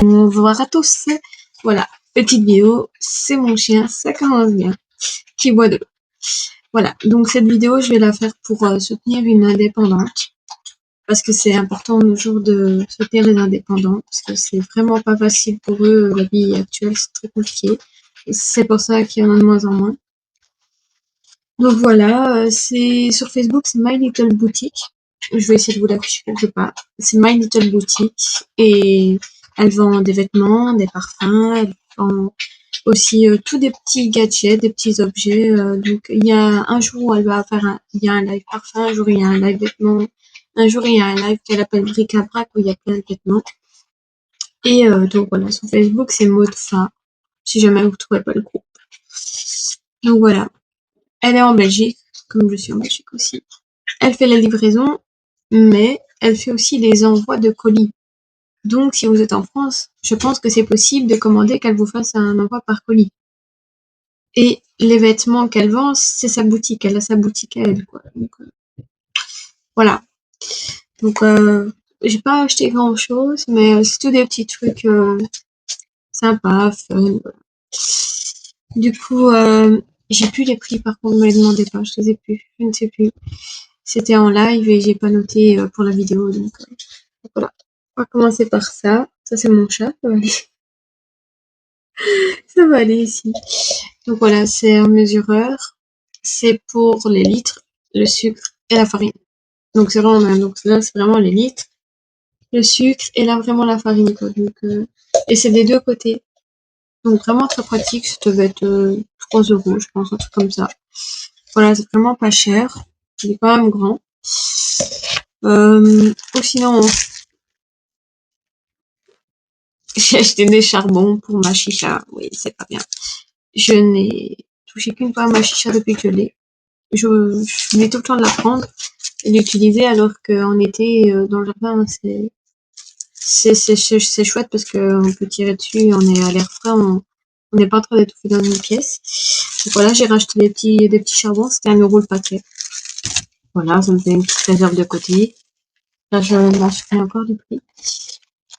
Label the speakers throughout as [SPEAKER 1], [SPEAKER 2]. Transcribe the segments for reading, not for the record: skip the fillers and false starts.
[SPEAKER 1] Bonjour à tous. Voilà, petite vidéo, c'est mon chien, ça commence bien, qui boit de l'eau. Voilà, donc cette vidéo, je vais la faire pour soutenir une indépendante, parce que c'est important toujours de soutenir les indépendants, parce que c'est vraiment pas facile pour eux, la vie actuelle, c'est très compliqué. C'est pour ça qu'il y en a de moins en moins. Donc voilà, c'est sur Facebook, c'est My Little Boutique. Je vais essayer de vous l'afficher quelque part. C'est My Little Boutique et elle vend des vêtements, des parfums, elle vend aussi tous des petits gadgets, des petits objets. Donc il y a un jour où elle va faire il y a un live parfum, un jour il y a un live vêtements, un jour il y a un live qu'elle appelle Bric-à-Brac où il y a plein de vêtements. Et donc voilà, sur Facebook c'est Maud-Fa, si jamais vous trouvez pas le groupe. Donc voilà. Elle est en Belgique, comme je suis en Belgique aussi. Elle fait la livraison, mais elle fait aussi les envois de colis. Donc, si vous êtes en France, je pense que c'est possible de commander qu'elle vous fasse un envoi par colis. Et les vêtements qu'elle vend, c'est sa boutique. Elle a sa boutique à elle, quoi. Donc, voilà. Donc, j'ai pas acheté grand chose, mais c'est tous des petits trucs sympas, fun. Voilà. Du coup, j'ai plus les prix, par contre, ne me les demandez pas, je les ai plus, je ne sais plus. C'était en live et j'ai pas noté pour la vidéo, donc voilà. On va commencer par ça. Ça, c'est mon chat, ça va aller. Ça va aller ici. Donc voilà, c'est un mesureur. C'est pour les litres, le sucre et la farine. Donc c'est vraiment, donc là, c'est vraiment les litres, le sucre et là, vraiment la farine, quoi. Donc, et c'est des deux côtés. Donc vraiment très pratique, ça devait être 3 €, je pense, un truc comme ça. Voilà, c'est vraiment pas cher. Il est quand même grand. Ou sinon, j'ai acheté des charbons pour ma chicha. Oui, c'est pas bien. Je n'ai touché qu'une fois à ma chicha depuis que je l'ai. Je mets tout le temps de la prendre et l'utiliser alors qu'en été, dans le jardin, c'est chouette parce qu'on peut tirer dessus, on est à l'air frais, on n'est pas en train d'étouffer dans une pièce. Donc voilà, j'ai racheté des petits charbons, c'était 1 € le paquet. Voilà, ça me fait une petite réserve de côté. Là, je m'achèterai encore du prix.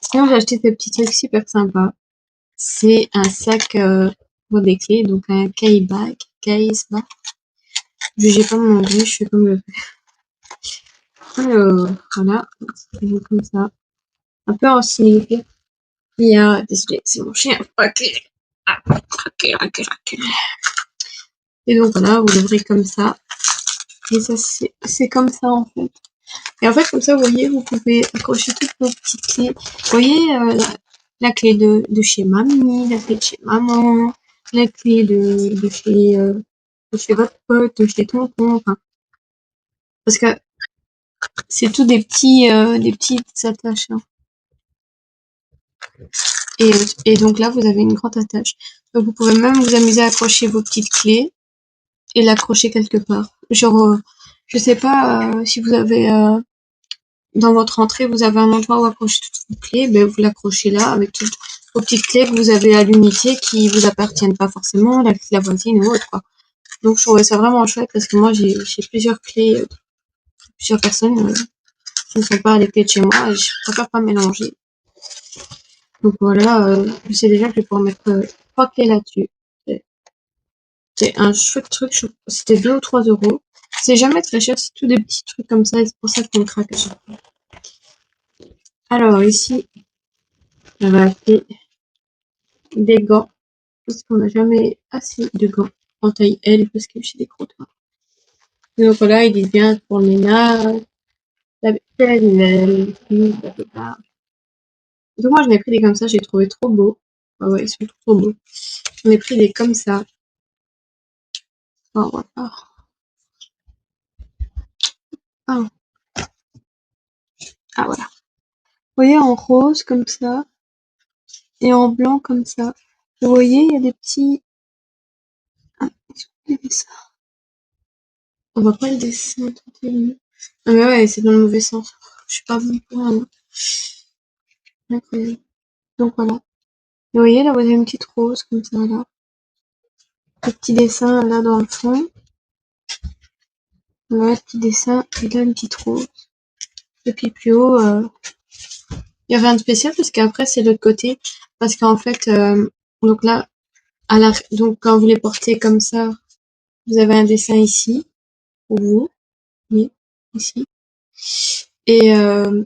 [SPEAKER 1] Sinon, j'ai acheté des petits trucs super sympas. C'est un sac pour des clés, donc un case bag. J'ai pas mon anglais, je fais comme je fais. Alors, voilà, c'est comme ça. Un peu en signe. Il y a, désolé, c'est mon chien. Ok. Et donc voilà, vous l'ouvrez comme ça. Et ça, c'est comme ça en fait. Et en fait, comme ça, vous voyez, vous pouvez accrocher toutes vos petites clés. Vous voyez, la clé de chez mamie, la clé de chez maman, la clé de chez votre pote, de chez tonton, enfin. Parce que c'est tout des petites attaches, hein. Et donc là, vous avez une grande attache. Donc vous pouvez même vous amuser à accrocher vos petites clés et l'accrocher quelque part. Genre, je sais pas si vous avez dans votre entrée, vous avez un endroit où accrocher toutes vos clés, ben vous l'accrochez là avec toutes vos petites clés que vous avez à l'unité qui vous appartiennent pas forcément, la clé de la voisine ou autre, quoi. Donc je trouvais ça vraiment chouette parce que moi j'ai plusieurs clés, plusieurs personnes qui ne sont pas les clés de chez moi et je préfère pas mélanger. Donc voilà, je sais déjà que je vais pouvoir mettre 3 clés là-dessus. C'est un chouette truc, c'était 2 ou 3 €. C'est jamais très cher, c'est tous des petits trucs comme ça et c'est pour ça qu'on craque à chaque fois. Alors ici, j'avais acheté des gants parce qu'on n'a jamais assez de gants en taille L parce que j'ai des gros doigts. Donc voilà, ils disent bien pour le ménage, la vaisselle, la plupart. Donc moi j'en ai pris des comme ça, j'ai trouvé trop beau. Ah ouais, ils sont trop beaux. J'en ai pris des comme ça. Oh, on va voir. Ah. Ah voilà. Vous voyez en rose comme ça et en blanc comme ça. Vous voyez, il y a des petits. Ah, les dessins. On voit pas le dessin. Ah mais ouais, c'est dans le mauvais sens. Je suis pas bonne pour un. Incroyable. Donc voilà. Vous voyez, là, vous avez une petite rose comme ça, là. Le petit dessin, là, dans le fond. Là, le petit dessin, et là, une petite rose. Et puis plus haut, Il y a rien de spécial parce qu'après c'est l'autre côté. Parce qu'en fait, donc là, donc quand vous les portez comme ça, vous avez un dessin ici, pour vous, oui, ici. Et, euh,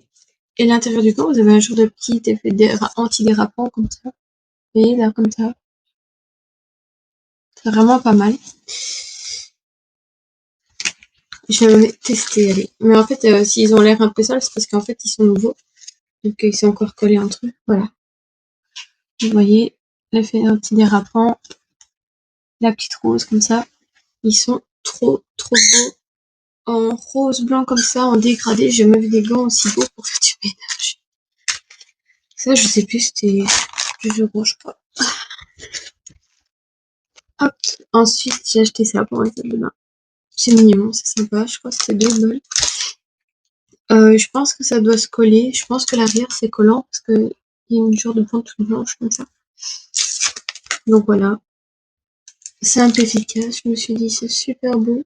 [SPEAKER 1] et l'intérieur du corps, vous avez un genre de petit effet antidérapant comme ça. Vous voyez là, comme ça. C'est vraiment pas mal. Je vais tester, allez. Mais en fait, s'ils ont l'air un peu sales, c'est parce qu'en fait, ils sont nouveaux. Donc, ils sont encore collés entre eux. Voilà. Vous voyez, l'effet antidérapant, la petite rose comme ça. Ils sont trop, trop beaux. En rose blanc comme ça, en dégradé. J'ai même vu des gants aussi beaux pour faire du ménage. Ça, je sais plus, c'était du euro, je crois. Hop. Ensuite, j'ai acheté ça pour ma salle de bain. C'est mignon, c'est sympa. Je crois que c'était 2 balles. Je pense que ça doit se coller. Je pense que l'arrière c'est collant parce que il y a une genre de pointe toute blanche comme ça. Donc voilà. Simple, efficace. Je me suis dit c'est super beau.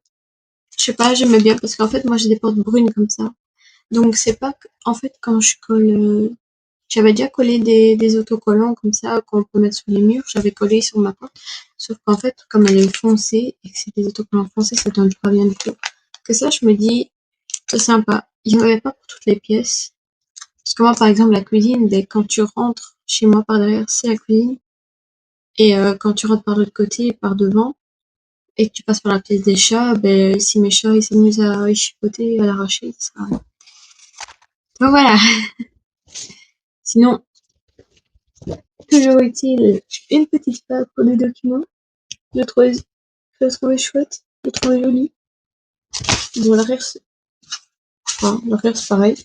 [SPEAKER 1] Je sais pas, j'aimais bien parce qu'en fait moi j'ai des portes brunes comme ça. Donc c'est pas que, en fait quand je colle, j'avais déjà collé des autocollants comme ça qu'on peut mettre sur les murs. J'avais collé sur ma porte. Sauf qu'en fait comme elle est foncée et que c'est des autocollants foncés, ça donne pas bien du tout. Que ça je me dis c'est sympa. Il n'y en avait pas pour toutes les pièces. Parce que moi, par exemple, la cuisine, quand tu rentres chez moi par derrière, c'est la cuisine. Et quand tu rentres par l'autre côté, par devant, et que tu passes par la pièce des chats, ben, si mes chats ils s'amusent à y chipoter, à l'arracher, ça sert à rien. Donc voilà. Sinon, toujours utile, une petite page pour des documents. Je le trouvais chouette, je le trouvais joli. Bon, l'arrière c'est pareil.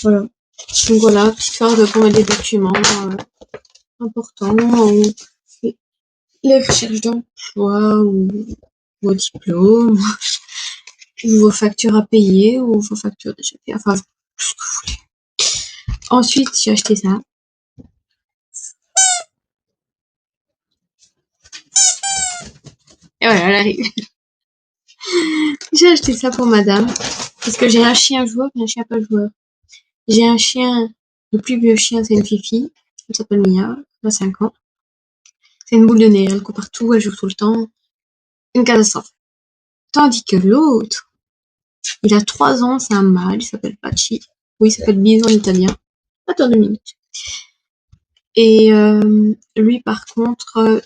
[SPEAKER 1] Voilà. Donc voilà, petite carte pour mettre des documents importants, ou les recherches d'emploi, ou vos diplômes, ou vos factures à payer, ou vos factures déjà payées, enfin, tout ce que vous voulez. Ensuite, j'ai acheté ça. Et voilà, elle arrive. J'ai acheté ça pour madame, parce que j'ai un chien joueur et un chien pas joueur. J'ai un chien, le plus vieux chien, c'est une fifi, elle s'appelle Mia, elle a 5 ans. C'est une boule de nez, elle court partout, elle joue tout le temps. Une catastrophe. Tandis que l'autre, il a 3 ans, c'est un mâle, il s'appelle Pachi. Oui, il s'appelle Bison en italien. Attends 2 minutes. Et lui, par contre,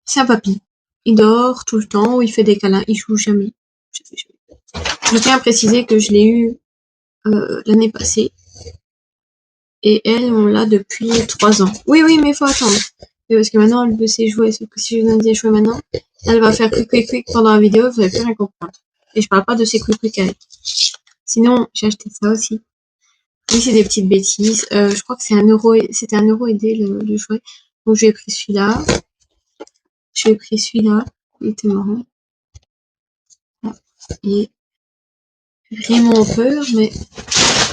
[SPEAKER 1] c'est un papy. Il dort tout le temps, il fait des câlins, il joue jamais. Je tiens à préciser que je l'ai eu l'année passée. Et elle, on l'a depuis 3 ans. Oui, oui, mais il faut attendre. Parce que maintenant, elle veut ses jouets. Sauf que si je lui donne des jouets maintenant, elle va faire quick pendant la vidéo, vous allez plus rien comprendre. Et je parle pas de ces quick avec. Sinon, j'ai acheté ça aussi. Oui, c'est des petites bêtises. Je crois que c'était 1 euro aidé le jouet. Donc j'ai pris celui-là. Il était marrant. Il est vraiment peur, mais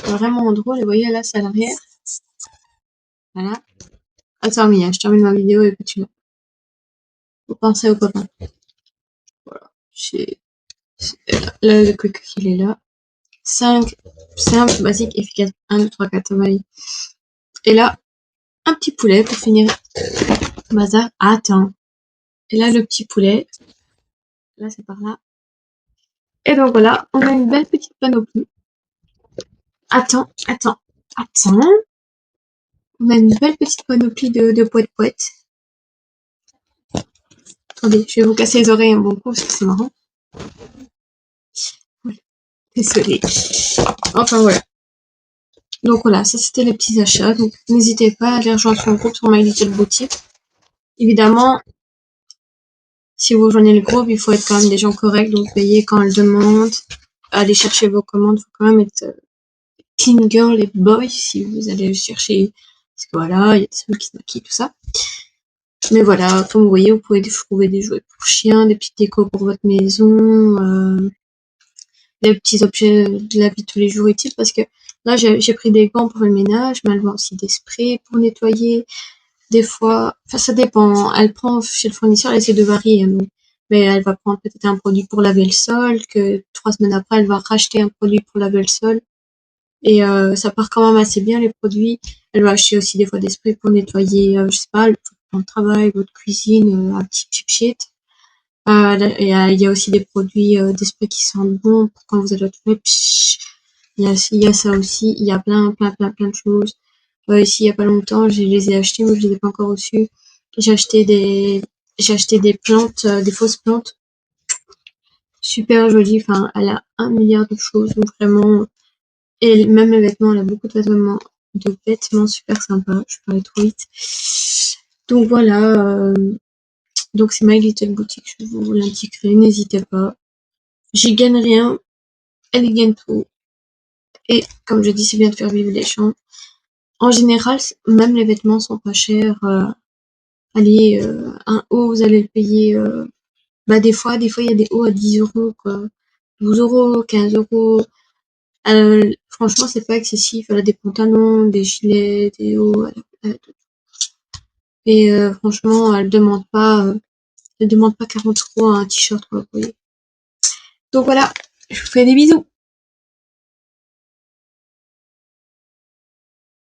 [SPEAKER 1] vraiment drôle. Et vous voyez, là, c'est à l'arrière. Voilà. Attends, Mia, je termine ma vidéo et puis tu l'as. Faut penser au copain. Voilà. Là, le quick il est là. 5, simple, basique, efficace. 1, 2, 3, 4, ça. Et là, un petit poulet pour finir. Bazar. Attends. Et là, le petit poulet. Là, c'est par là. Et donc voilà, on a une belle petite panoplie. Attends. On a une belle petite panoplie de poètes. Attendez, je vais vous casser les oreilles un bon coup parce que c'est marrant. Oui, désolée. Enfin voilà. Donc voilà, ça c'était les petits achats. Donc n'hésitez pas à aller rejoindre mon groupe sur My Little Boutique. Évidemment, si vous rejoignez le groupe, il faut être quand même des gens corrects, donc payer quand elles demandent, aller chercher vos commandes, il faut quand même être clean girl et boy si vous allez chercher. Parce que voilà, il y a des trucs qui se maquillent, tout ça. Mais voilà, comme vous voyez, vous pouvez trouver des jouets pour chiens, des petites décos pour votre maison, des petits objets de la vie de tous les jours utiles, parce que là, j'ai pris des gants pour le ménage, mais elle vend aussi des sprays pour nettoyer. Des fois, enfin, ça dépend. Elle prend chez le fournisseur, elle essaie de varier, mais elle va prendre peut-être un produit pour laver le sol, que 3 semaines après, elle va racheter un produit pour laver le sol. Et ça part quand même assez bien les produits. Elle va acheter aussi des fois des sprays pour nettoyer, je sais pas, le plan de travail, votre cuisine, un petit cheap shit. Et il y a aussi des produits, des sprays qui sentent bon pour quand vous êtes au toilette. Il y a ça aussi. Il y a plein de choses. Ici, il y a pas longtemps, je les ai achetés, mais je les ai pas encore reçus. J'ai acheté des, j'ai acheté des plantes, des fausses plantes, super jolies. Enfin, elle a 1 milliard de choses, donc vraiment. Et même les vêtements, elle a beaucoup de vêtements super sympas. Je parlais trop vite. Donc voilà. Donc c'est My Little Boutique. Je vous l'indiquerai. N'hésitez pas. J'y gagne rien. Elle y gagne tout. Et comme je dis, c'est bien de faire vivre les gens. En général, même les vêtements sont pas chers. Allez, un haut, vous allez le payer. Bah des fois, il y a des hauts à 10 € quoi. 12 €, 15 €. Franchement, c'est pas excessif. Elle a des pantalons, des gilets, des hauts. Et franchement, elle demande pas 40 € à un t-shirt, quoi, vous voyez. Donc voilà, je vous fais des bisous.